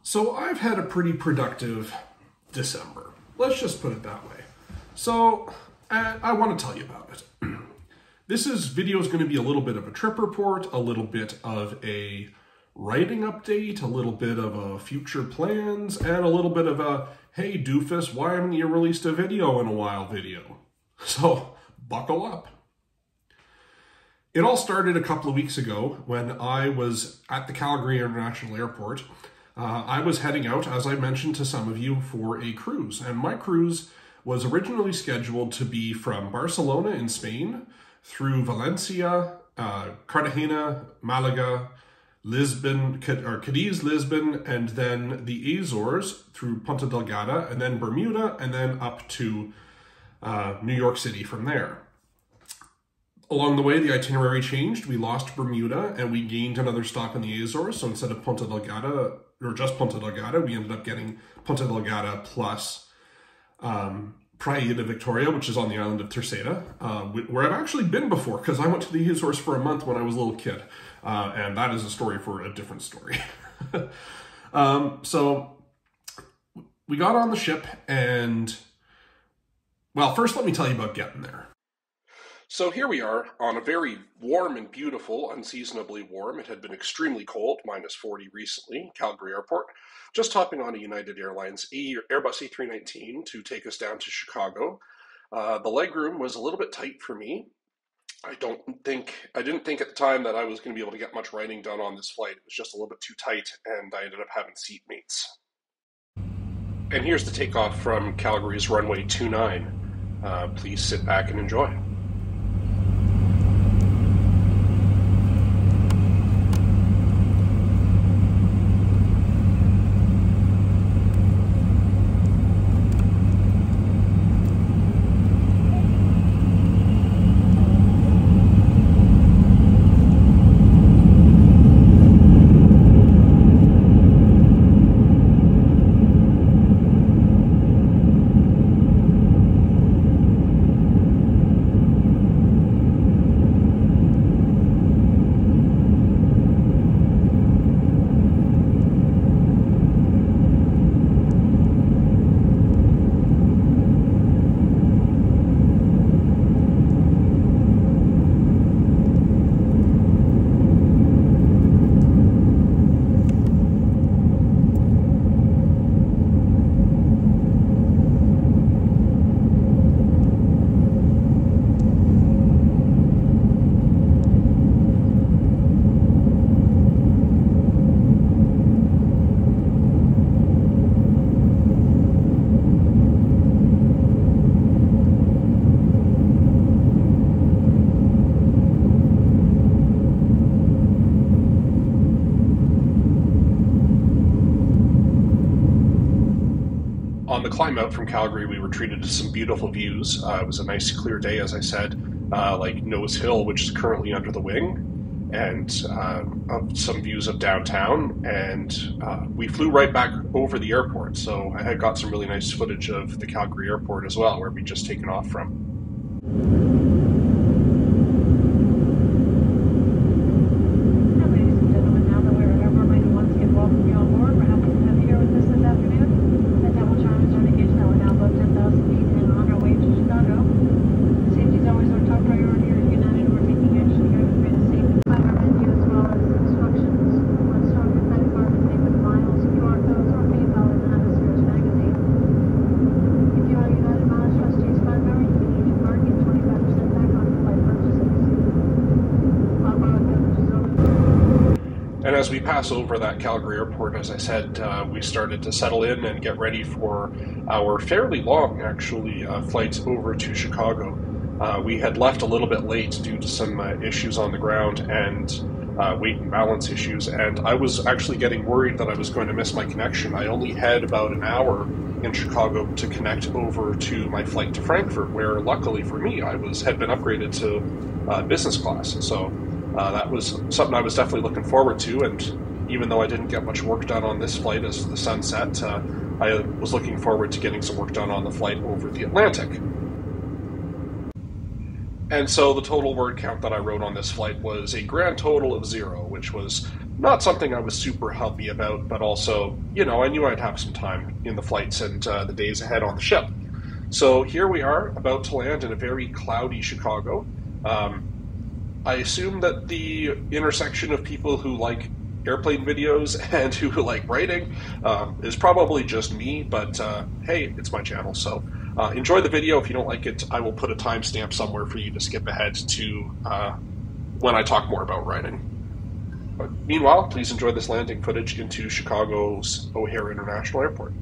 So I've had a pretty productive December. Let's just put it that way. So I want to tell you about it. This video is going to be a little bit of a trip report, a little bit of a writing update, a little bit of a future plans, and a little bit of a, hey doofus, why haven't you released a video in a while video? So buckle up. It all started a couple of weeks ago when I was at the Calgary International Airport. I was heading out, as I mentioned to some of you, for a cruise. And my cruise was originally scheduled to be from Barcelona in Spain through Valencia, Cartagena, Malaga, Lisbon, Cadiz, Lisbon, and then the Azores through Ponta Delgada, and then Bermuda, and then up to New York City from there. Along the way, the itinerary changed. We lost Bermuda, and we gained another stop in the Azores. So instead of Ponta Delgada, or just Ponta Delgada, we ended up getting Ponta Delgada plus Praia de Victoria, which is on the island of Terceira, where I've actually been before, because I went to the Azores for a month when I was a little kid. And that is a story for a different story. So we got on the ship and, well, first let me tell you about getting there. So here we are on a very warm and beautiful, unseasonably warm. It had been extremely cold, -40 recently, Calgary Airport. Just hopping on a United Airlines Airbus A319 to take us down to Chicago. The legroom was a little bit tight for me. I didn't think at the time that I was going to be able to get much writing done on this flight. It was just a little bit too tight, and I ended up having seatmates. And here's the takeoff from Calgary's runway 29. Please sit back and enjoy. On the climb out from Calgary, we were treated to some beautiful views. It was a nice clear day, as I said, like Nose Hill, which is currently under the wing, and some views of downtown. And we flew right back over the airport, so I had got some really nice footage of the Calgary airport as well, where we'd just taken off from. And as we pass over that Calgary airport, as I said, we started to settle in and get ready for our fairly long, actually, flight over to Chicago. We had left a little bit late due to some issues on the ground and weight and balance issues, and I was actually getting worried that I was going to miss my connection. I only had about an hour in Chicago to connect over to my flight to Frankfurt, where luckily for me, I had been upgraded to business class. So that was something I was definitely looking forward to, and even though I didn't get much work done on this flight as the sun set, I was looking forward to getting some work done on the flight over the Atlantic. And so the total word count that I wrote on this flight was a grand total of 0, which was Not something I was super happy about, but also, you know, I knew I'd have some time in the flights and the days ahead on the ship. So here we are, about to land in a very cloudy Chicago. I assume that the intersection of people who like airplane videos and who like writing is probably just me, but hey, it's my channel, so enjoy the video. If you don't like it, I will put a timestamp somewhere for you to skip ahead to when I talk more about writing. But meanwhile, please enjoy this landing footage into Chicago's O'Hare International Airport.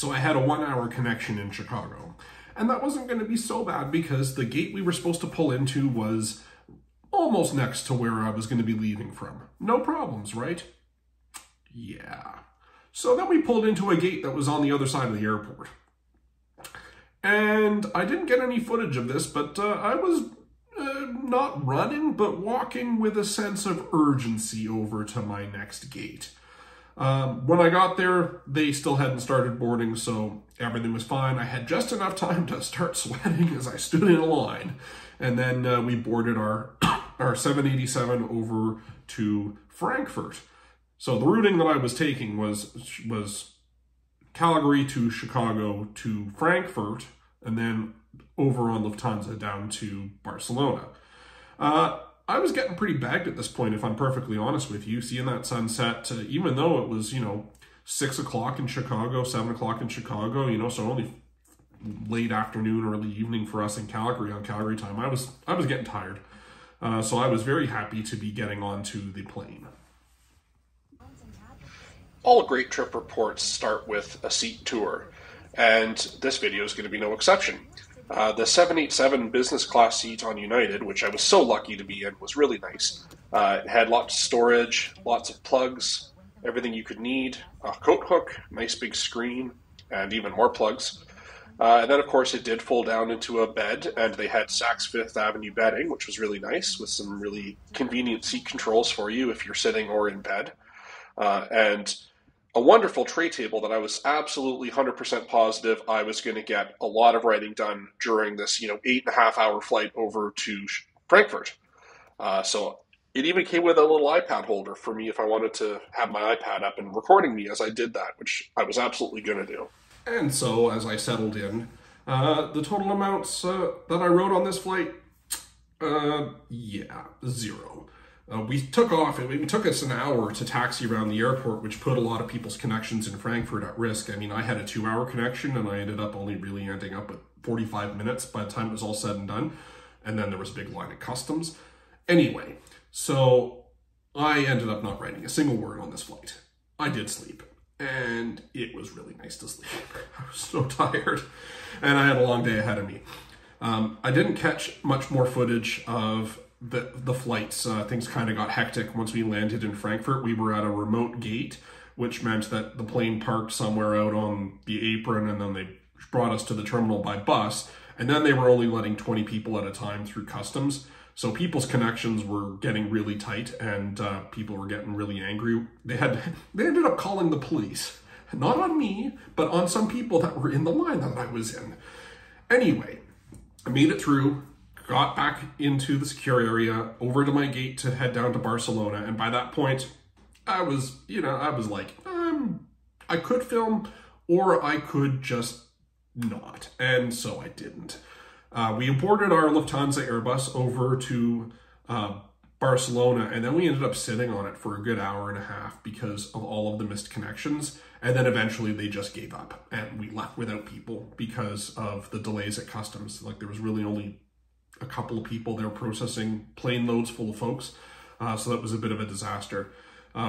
So I had a 1-hour connection in Chicago. And that wasn't going to be so bad because the gate we were supposed to pull into was almost next to where I was going to be leaving from. No problems, right? Yeah. So then we pulled into a gate that was on the other side of the airport. And I didn't get any footage of this, but I was not running, but walking with a sense of urgency over to my next gate. When I got there, they still hadn't started boarding, so everything was fine. I had just enough time to start sweating as I stood in a line. And then we boarded our 787 over to Frankfurt. So the routing that I was taking was Calgary to Chicago to Frankfurt, and then over on Lufthansa down to Barcelona. I was getting pretty bagged at this point, if I'm perfectly honest with you, seeing that sunset, even though it was, 6 o'clock in Chicago, 7 o'clock in Chicago, so only late afternoon, early evening for us in Calgary on Calgary time. I was getting tired. So I was very happy to be getting onto the plane. All great trip reports start with a seat tour, and this video is going to be no exception. The 787 business class seat on United, which I was so lucky to be in, was really nice. It had lots of storage, lots of plugs, everything you could need, a coat hook, nice big screen, and even more plugs. And then, of course, it did fold down into a bed, and they had Saks Fifth Avenue bedding, which was really nice, with some really convenient seat controls for you if you're sitting or in bed. And a wonderful tray table that I was absolutely 100% positive I was going to get a lot of writing done during this, 8.5-hour flight over to Frankfurt. So it even came with a little iPad holder for me if I wanted to have my iPad up and recording me as I did that, which I was absolutely going to do. And so as I settled in, the total amounts that I wrote on this flight, zero. We took off, it took us an hour to taxi around the airport, which put a lot of people's connections in Frankfurt at risk. I mean, I had a 2-hour connection and I ended up only really ending up with 45 minutes by the time it was all said and done. And then there was a big line at customs. Anyway, so I ended up not writing a single word on this flight. I did sleep, and it was really nice to sleep. I was so tired, and I had a long day ahead of me. I didn't catch much more footage of the flights. Things kind of got hectic once we landed in Frankfurt. We were at a remote gate, which meant that the plane parked somewhere out on the apron, and then they brought us to the terminal by bus, and then they were only letting 20 people at a time through customs. So people's connections were getting really tight, and people were getting really angry. They ended up calling the police, not on me, but on some people that were in the line that I was in. Anyway, I made it through, got back into the secure area, over to my gate to head down to Barcelona, and by that point, I was like, I could film, or I could just not, and so I didn't. We boarded our Lufthansa Airbus over to Barcelona, and then we ended up sitting on it for a good hour and a half because of all of the missed connections. And then eventually they just gave up, and we left without people because of the delays at customs. Like, there was really only a couple of people there processing plane loads full of folks. So that was a bit of a disaster.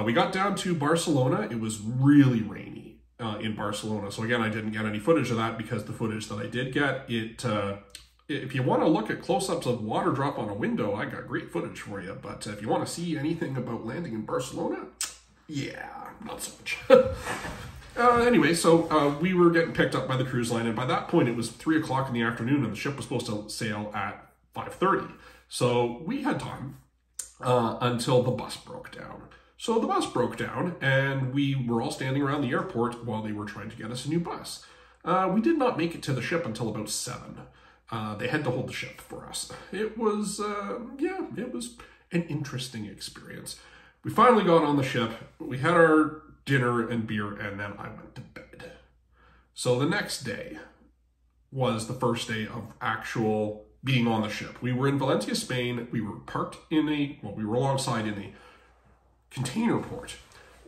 We got down to Barcelona. It was really rainy in Barcelona. So again, I didn't get any footage of that because the footage that I did get, if you want to look at close-ups of water drop on a window, I got great footage for you. But if you want to see anything about landing in Barcelona, yeah, not so much. Anyway, so we were getting picked up by the cruise line, and by that point it was 3 o'clock in the afternoon, and the ship was supposed to sail at 5:30. So we had time until the bus broke down. So the bus broke down, and we were all standing around the airport while they were trying to get us a new bus. We did not make it to the ship until about 7. They had to hold the ship for us. It was, it was an interesting experience. We finally got on the ship, we had our dinner and beer, and then I went to bed. So the next day was the first day of actual being on the ship. We were in Valencia, Spain. We were parked in we were alongside in a container port.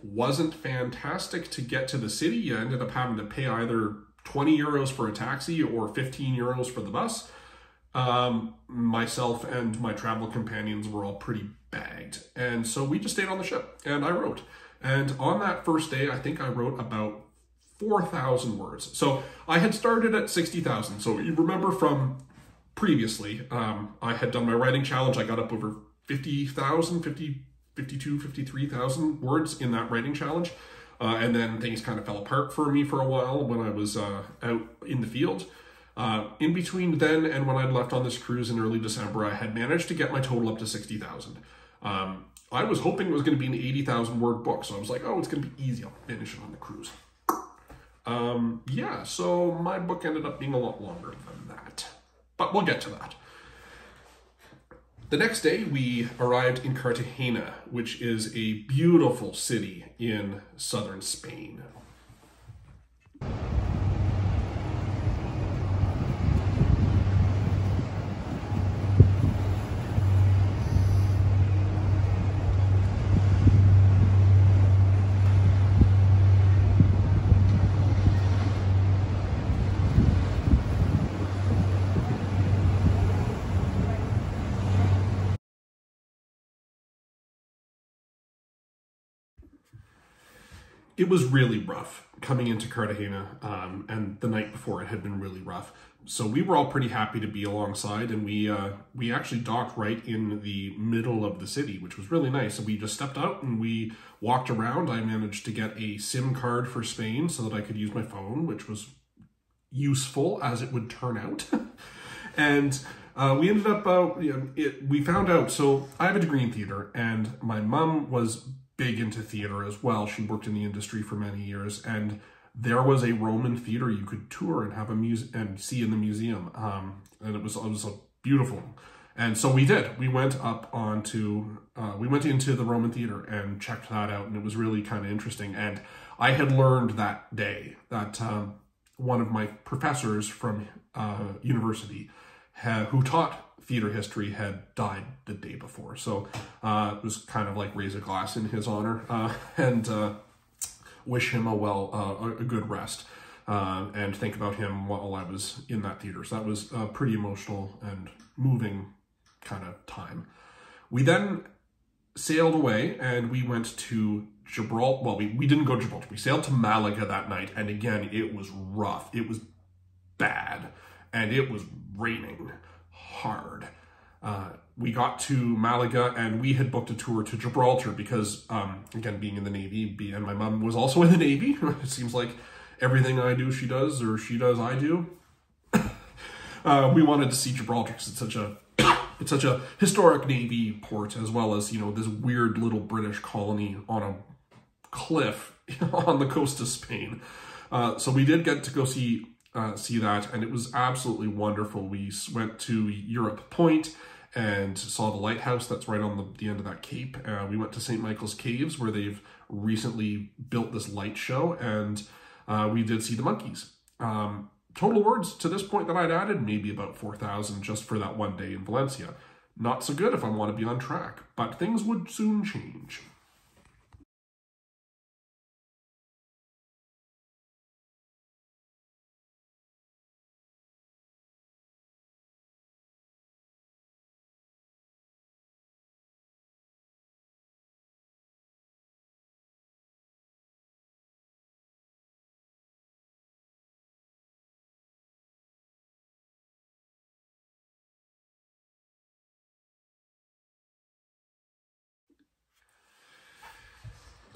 Wasn't fantastic to get to the city. You ended up having to pay either 20 euros for a taxi or 15 euros for the bus. Myself and my travel companions were all pretty bagged. And so we just stayed on the ship, and I wrote. And on that first day, I think I wrote about 4,000 words. So I had started at 60,000. So you remember from previously, I had done my writing challenge. I got up over 50,000, 53,000 words in that writing challenge. And then things kind of fell apart for me for a while when I was out in the field. In between then and when I'd left on this cruise in early December, I had managed to get my total up to 60,000. I was hoping it was going to be an 80,000 word book. So I was like, oh, it's going to be easy. I'll finish it on the cruise. Yeah, so my book ended up being a lot longer than that. But we'll get to that. The next day, we arrived in Cartagena, which is a beautiful city in southern Spain. It was really rough coming into Cartagena, and the night before it had been really rough. So we were all pretty happy to be alongside, and we actually docked right in the middle of the city, which was really nice. So we just stepped out and we walked around. I managed to get a SIM card for Spain so that I could use my phone, which was useful as it would turn out. And we ended up, we found out, so I have a degree in theater, and my mom was big into theater as well. She worked in the industry for many years, and there was a Roman theater you could tour and have and see in the museum. And it was beautiful. And so we did. We went up we went into the Roman theater and checked that out, and it was really kind of interesting. And I had learned that day that one of my professors from university who taught theater history had died the day before. So it was kind of like raise a glass in his honor and wish him a good rest and think about him while I was in that theater. So that was a pretty emotional and moving kind of time. We then sailed away and we went to Gibraltar. Well, we didn't go to Gibraltar. We sailed to Malaga that night. And again, it was rough. It was bad. And it was raining hard. We got to Malaga and we had booked a tour to Gibraltar because, again, being in the Navy, and my mom was also in the Navy. It seems like everything I do, she does, or she does, I do. We wanted to see Gibraltar because it's such a historic Navy port, as well as, this weird little British colony on a cliff on the coast of Spain. So we did get to go see that, and it was absolutely wonderful. We went to Europe Point and saw the lighthouse that's right on the end of that cape. We went to St. Michael's Caves, where they've recently built this light show, and we did see the monkeys. Total words to this point that I'd added, maybe about 4,000 just for that one day in Valencia. Not so good if I want to be on track, but things would soon change.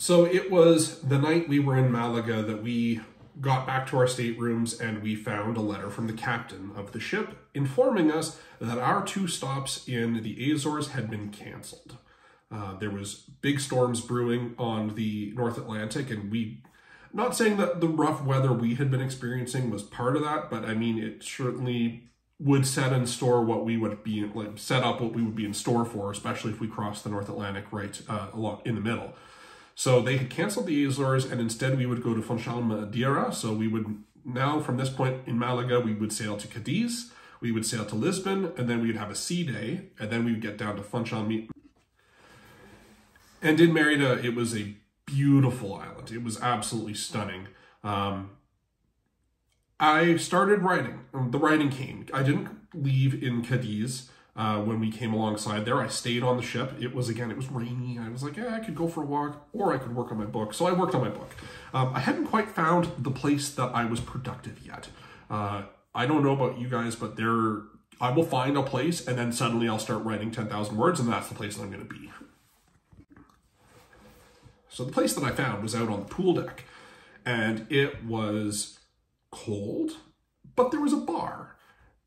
So it was the night we were in Malaga that we got back to our staterooms and we found a letter from the captain of the ship informing us that our 2 stops in the Azores had been canceled. There was big storms brewing on the North Atlantic, and not saying that the rough weather we had been experiencing was part of that, but I mean, it certainly would set in store what we would be set up what we would be in store for, especially if we crossed the North Atlantic right along in the middle. So they had canceled the Azores, and instead we would go to Fonsalmadeira. So we would now, from this point in Malaga, we would sail to Cadiz, we would sail to Lisbon, and then we'd have a sea day, and then we would get down to Fonsalmadeira. And in Merida, it was a beautiful island. It was absolutely stunning. I started writing. The writing came. I didn't leave in Cadiz when we came alongside there. I stayed on the ship. It was rainy. I was like, yeah, I could go for a walk or I could work on my book. So I worked on my book. I hadn't quite found the place that I was productive yet. I don't know about you guys, but I will find a place and then suddenly I'll start writing 10,000 words and that's the place that I'm going to be. So the place that I found was out on the pool deck and it was cold, but there was a bar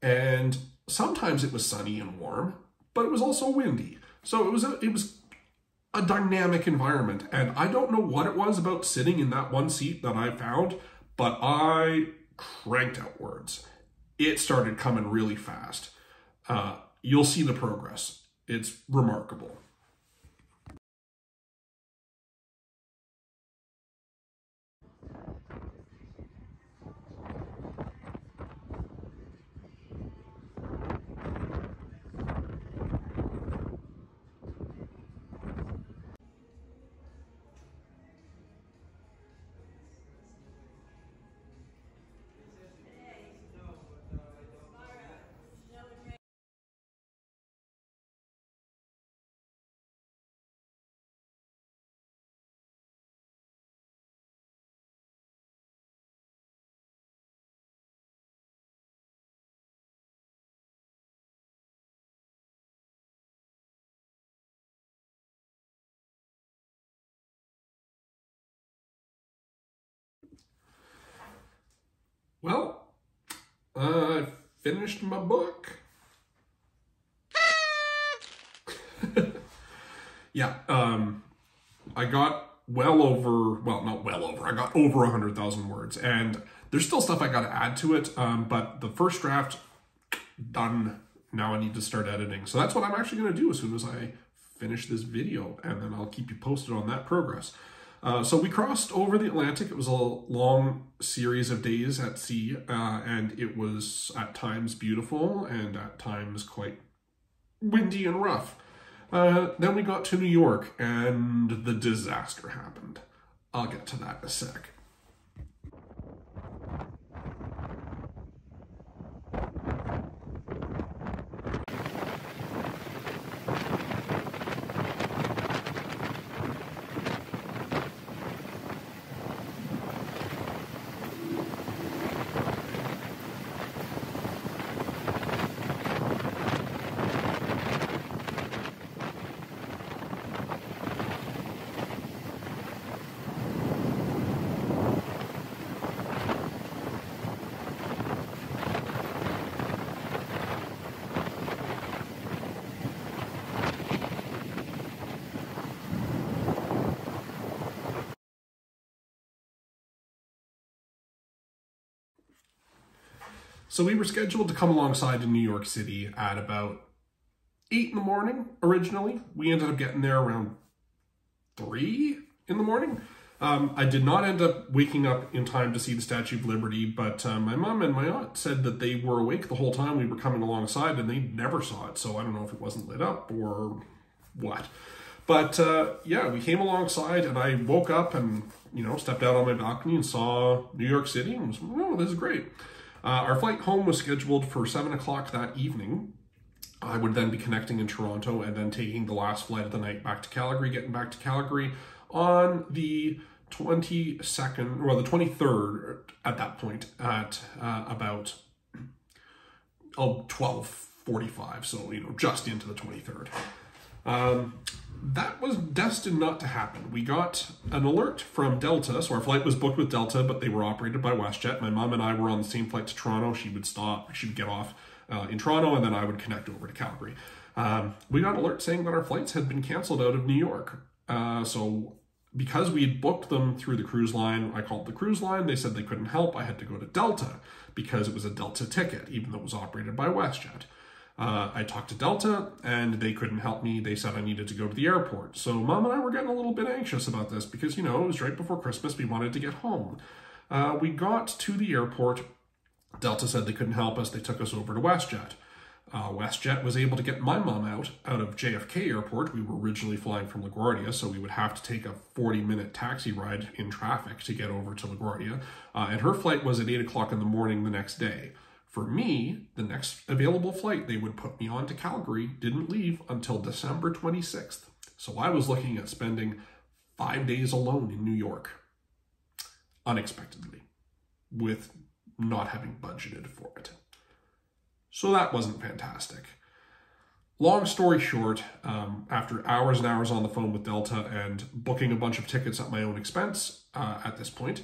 and sometimes it was sunny and warm, but it was also windy. So it was a dynamic environment and I don't know what it was about sitting in that one seat that I found, but I cranked out words. It started coming really fast. You'll see the progress. It's remarkable. Well, I finished my book. Yeah, I got I got over 100,000 words, and there's still stuff I got to add to it, but the first draft, done. Now I need to start editing. So that's what I'm actually going to do as soon as I finish this video, and then I'll keep you posted on that progress. So we crossed over the Atlantic. It was a long series of days at sea, and it was at times beautiful and at times quite windy and rough. Then we got to New York and the disaster happened. I'll get to that in a sec. So we were scheduled to come alongside in New York City at about 8 in the morning originally. We ended up getting there around 3 in the morning. I did not end up waking up in time to see the Statue of Liberty, but my mom and my aunt said that they were awake the whole time we were coming alongside and they never saw it. So I don't know if it wasn't lit up or what. But yeah, we came alongside and I woke up and, stepped out on my balcony and saw New York City and was, oh, this is great. Our flight home was scheduled for 7 o'clock that evening. I would then be connecting in Toronto and then taking the last flight of the night back to Calgary, getting back to Calgary on the 22nd, or the 23rd at that point at about 12:45, so, just into the 23rd. That was destined not to happen. We got an alert from Delta, so our flight was booked with Delta, but they were operated by WestJet. My mom and I were on the same flight to Toronto. She would get off in Toronto, and then I would connect over to Calgary. We got an alert saying that our flights had been canceled out of New York. So because we had booked them through the cruise line, I called the cruise line. They said they couldn't help. I had to go to Delta because it was a Delta ticket, even though it was operated by WestJet. I talked to Delta and they couldn't help me. They said I needed to go to the airport. So Mom and I were getting a little bit anxious about this because, it was right before Christmas. We wanted to get home. We got to the airport. Delta said they couldn't help us. They took us over to WestJet. WestJet was able to get my mom out of JFK Airport. We were originally flying from LaGuardia, so we would have to take a 40-minute taxi ride in traffic to get over to LaGuardia. And her flight was at 8 o'clock in the morning the next day For me, the next available flight they would put me on to Calgary didn't leave until December 26th. So I was looking at spending 5 days alone in New York, unexpectedly, with not having budgeted for it. So that wasn't fantastic. Long story short, after hours and hours on the phone with Delta and booking a bunch of tickets at my own expense at this point,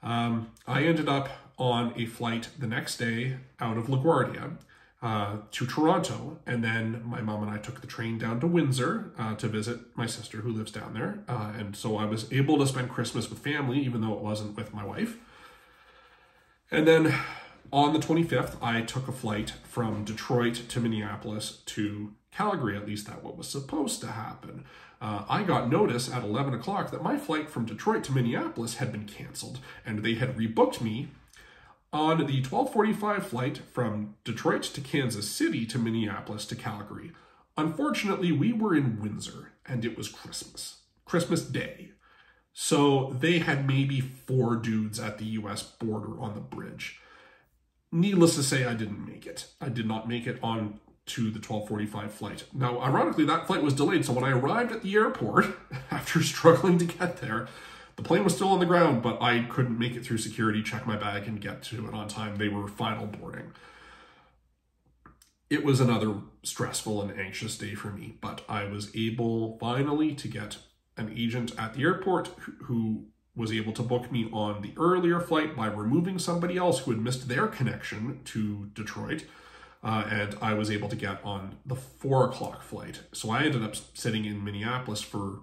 I ended up on a flight the next day out of LaGuardia to Toronto, and then my mom and I took the train down to Windsor to visit my sister who lives down there, and so I was able to spend Christmas with family, even though it wasn't with my wife. And then on the 25th, I took a flight from Detroit to Minneapolis to Calgary. At least that what was supposed to happen. I got notice at 11 o'clock that my flight from Detroit to Minneapolis had been canceled, and they had rebooked me on the 12:45 flight from Detroit to Kansas City to Minneapolis to Calgary. Unfortunately, we were in Windsor, and it was Christmas Day. So they had maybe 4 dudes at the US border on the bridge. Needless to say, I didn't make it. I did not make it on to the 12:45 flight. Now, ironically, that flight was delayed, so when I arrived at the airport, after struggling to get there, the plane was still on the ground, but I couldn't make it through security, check my bag, and get to it on time. They were final boarding. It was another stressful and anxious day for me, but I was able finally to get an agent at the airport who was able to book me on the earlier flight by removing somebody else who had missed their connection to Detroit. And I was able to get on the 4 o'clock flight. So I ended up sitting in Minneapolis for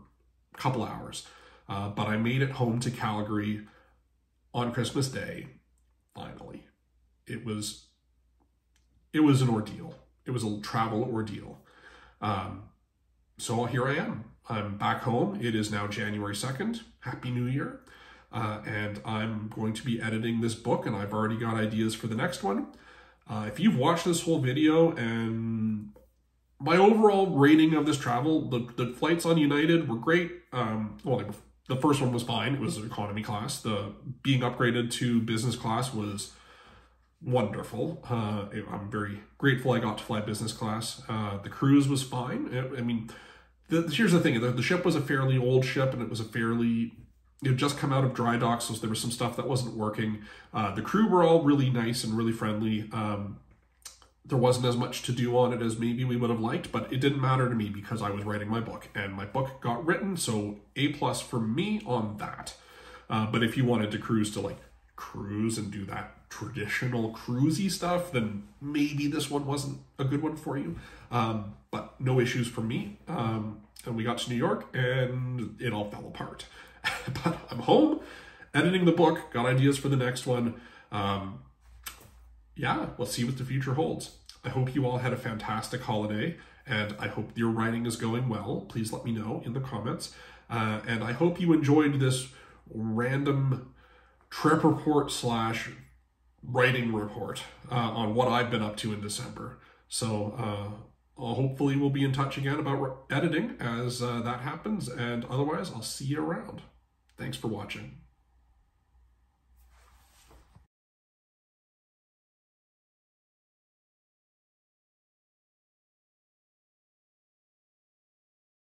a couple hours. But I made it home to Calgary on Christmas Day, finally. It was an ordeal. It was a travel ordeal. So here I am. I'm back home. It is now January 2nd. Happy New Year. And I'm going to be editing this book, and I've already got ideas for the next one. If you've watched this whole video, and my overall rating of this travel, the flights on United were great. Well, the first one was fine. It was economy class. The being upgraded to business class was wonderful. I'm very grateful I got to fly business class. The cruise was fine. Here's the thing. The ship was a fairly old ship, and it was it had just come out of dry dock, so there was some stuff that wasn't working. The crew were all really nice and really friendly. There wasn't as much to do on it as maybe we would have liked, but it didn't matter to me because I was writing my book, and my book got written, so A+ for me on that. But if you wanted to cruise and do that traditional cruisy stuff, then maybe this one wasn't a good one for you. But no issues for me. And we got to New York, and it all fell apart. But I'm home, editing the book, got ideas for the next one. Yeah, let's see what the future holds. I hope you all had a fantastic holiday, and I hope your writing is going well. Please let me know in the comments. And I hope you enjoyed this random trip report / writing report on what I've been up to in December. So hopefully we'll be in touch again about editing as that happens, and otherwise I'll see you around. Thanks for watching.